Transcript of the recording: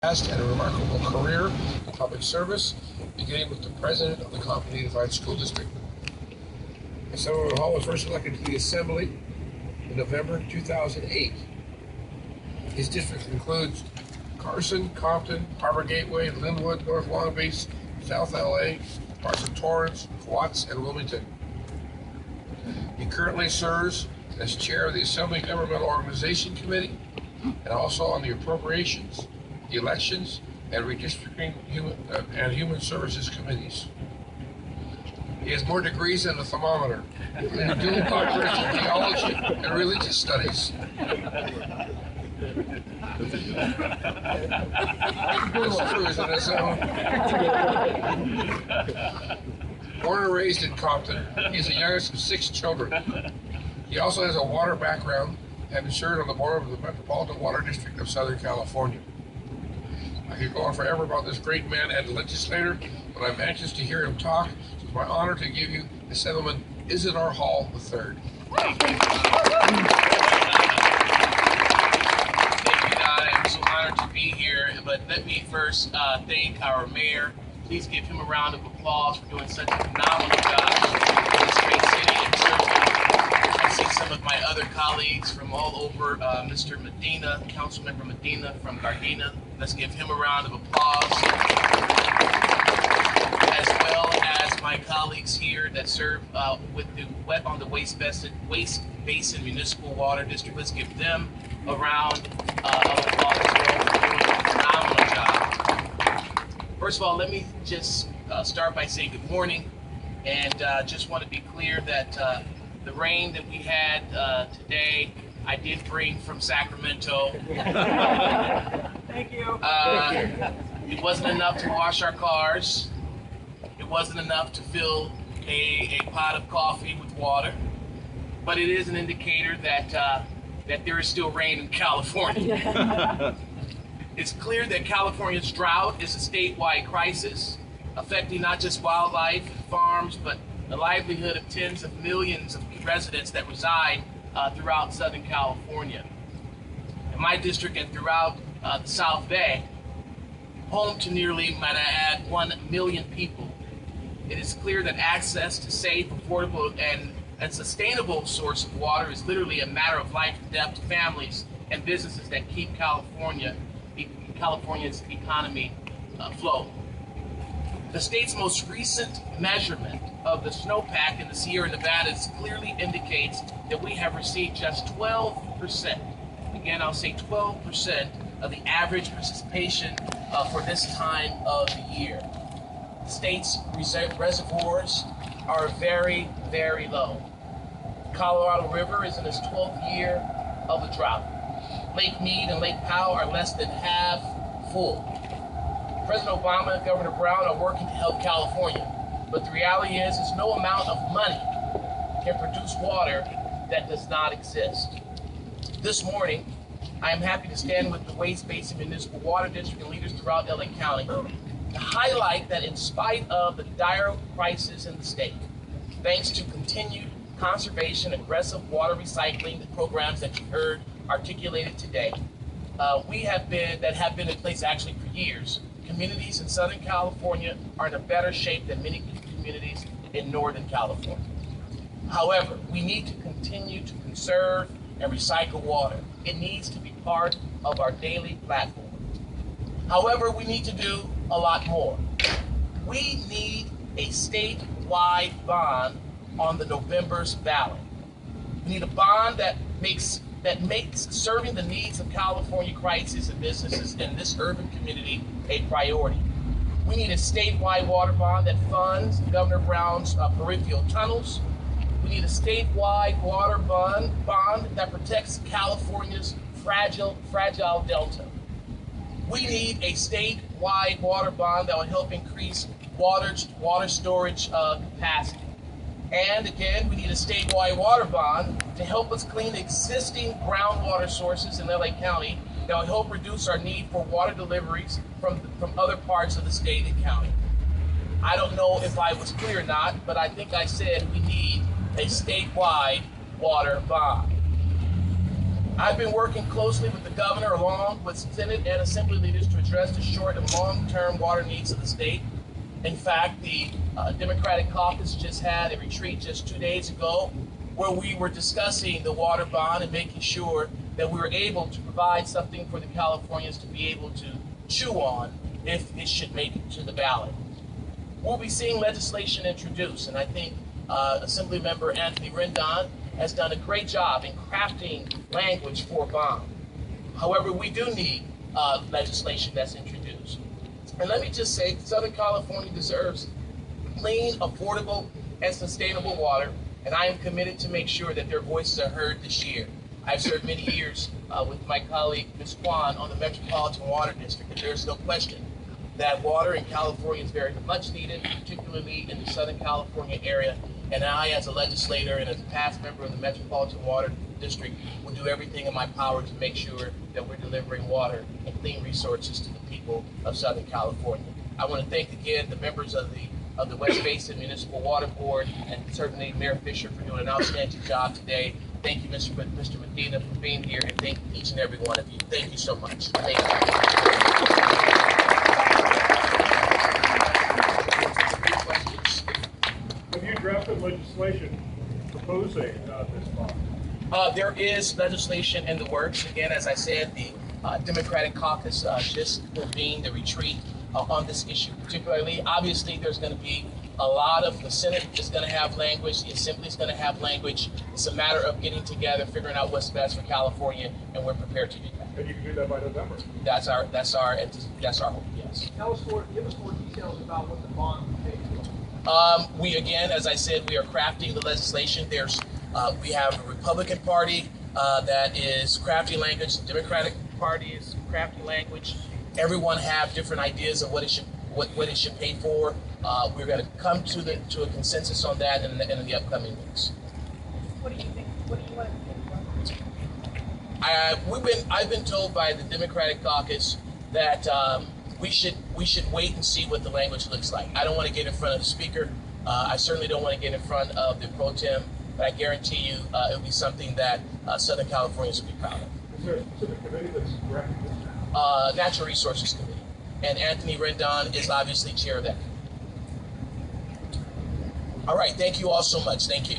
Past and a remarkable career in public service, beginning with the president of the Compton Unified School District. Senator Hall was first elected to the Assembly in November 2008. His district includes Carson, Compton, Harbor Gateway, Linwood, North Long Beach, South LA, parts of Torrance, Watts, and Wilmington. He currently serves as chair of the Assembly Governmental Organization Committee and also on the Appropriations, Elections, and Redistricting and Human Services Committees. He has more degrees than a thermometer, including dual doctorates in theology and religious studies. That's true, isn't it? Born and raised in Compton, he is the youngest of 6 children. He also has a water background, having served on the board of the Metropolitan Water District of Southern California. I could go on forever about this great man and legislator, but I'm anxious to hear him talk. It's my honor to give you Assemblyman Isidore Hall III. Thank you, Don. I'm so honored to be here. But let me first thank our mayor. Please give him a round of applause for doing such a phenomenal job in this great city. And certainly, I see some of my other colleagues from all over. Mr. Medina, Councilmember Medina from Gardena. Let's give him a round of applause. As well as my colleagues here that serve with the on the Waste Basin Municipal Water District. Let's give them a round of applause as well for doing a phenomenal job. First of all, let me just start by saying good morning, and just want to be clear that the rain that we had today, I did bring from Sacramento. Thank you. It wasn't enough to wash our cars. It wasn't enough to fill a pot of coffee with water. But it is an indicator that that there is still rain in California. It's clear that California's drought is a statewide crisis, affecting not just wildlife and farms, but the livelihood of tens of millions of residents that reside throughout Southern California. In my district and throughout the South Bay, home to nearly, might I add, 1 million people, it is clear that access to safe, affordable, and sustainable source of water is literally a matter of life and death to families and businesses that keep California's economy afloat. The state's most recent measurement of the snowpack in the Sierra Nevadas clearly indicates that we have received just 12%. Again, I'll say 12% of the average precipitation for this time of the year. The state's reservoirs are very, very low. The Colorado River is in its 12th year of a drought. Lake Mead and Lake Powell are less than half full. President Obama and Governor Brown are working to help California, but the reality is no amount of money can produce water that does not exist. This morning, I am happy to stand with the Waste Basin Municipal Water District and leaders throughout LA County to highlight that in spite of the dire crisis in the state, thanks to continued conservation, aggressive water recycling, the programs that you heard articulated today, that have been in place actually for years, communities in Southern California are in a better shape than many communities in Northern California. However, we need to continue to conserve and recycle water. It needs to be part of our daily platform. However, we need to do a lot more. We need a statewide bond on the November's ballot. We need a bond that makes serving the needs of California crisis and businesses in this urban community a priority. We need a statewide water bond that funds Governor Brown's peripheral tunnels. We need a statewide water bond that protects California's fragile delta. We need a statewide water bond that will help increase water storage capacity. And again, we need a statewide water bond to help us clean existing groundwater sources in LA County that will help reduce our need for water deliveries from other parts of the state and county. I don't know if I was clear or not, but I think I said we need a statewide water bond. I've been working closely with the governor along with Senate and Assembly leaders to address the short and long-term water needs of the state. In fact, the Democratic caucus just had a retreat just 2 days ago where we were discussing the water bond and making sure that we were able to provide something for the Californians to be able to chew on if it should make it to the ballot. We'll be seeing legislation introduced, and I think Assemblymember Anthony Rendon has done a great job in crafting language for a bond. However, we do need legislation that's introduced. And let me just say, Southern California deserves clean, affordable, and sustainable water, and I am committed to make sure that their voices are heard this year. I've served many years with my colleague, Ms. Kwan, on the Metropolitan Water District, and there's no question that water in California is very much needed, particularly in the Southern California area. And I, as a legislator and as a past member of the Metropolitan Water District, will do everything in my power to make sure that we're delivering water and clean resources to the people of Southern California. I want to thank again the members of the West Basin Municipal Water Board and certainly Mayor Fisher for doing an outstanding job today. Thank you, Mr. Medina, for being here, and thank each and every one of you. Thank you so much. Thank you. Have you drafted legislation proposing this bond? There is legislation in the works. Again, as I said, the Democratic caucus just convened a retreat on this issue particularly. Obviously, there's going to be a lot of, the Senate is going to have language, the Assembly is going to have language. It's a matter of getting together, figuring out what's best for California, and we're prepared to do that. And you can do that by November. That's our hope, yes. Give us more details about what the bond will pay for. We, again, as I said, we are crafting the legislation. We have a Republican Party that is crafting language. The Democratic Party is crafting language. Everyone have different ideas of what it should pay for. We're going to come to a consensus on that in the upcoming weeks. What do you think? What do you want to think? I've been told by the Democratic caucus that we should wait and see what the language looks like. I don't want to get in front of the speaker. I certainly don't want to get in front of the pro tem, but I guarantee you it'll be something that Southern Californians will be proud of. Is there a specific committee that's drafting this now? Natural Resources Committee, and Anthony Rendon is obviously chair of that. All right, thank you all so much. Thank you.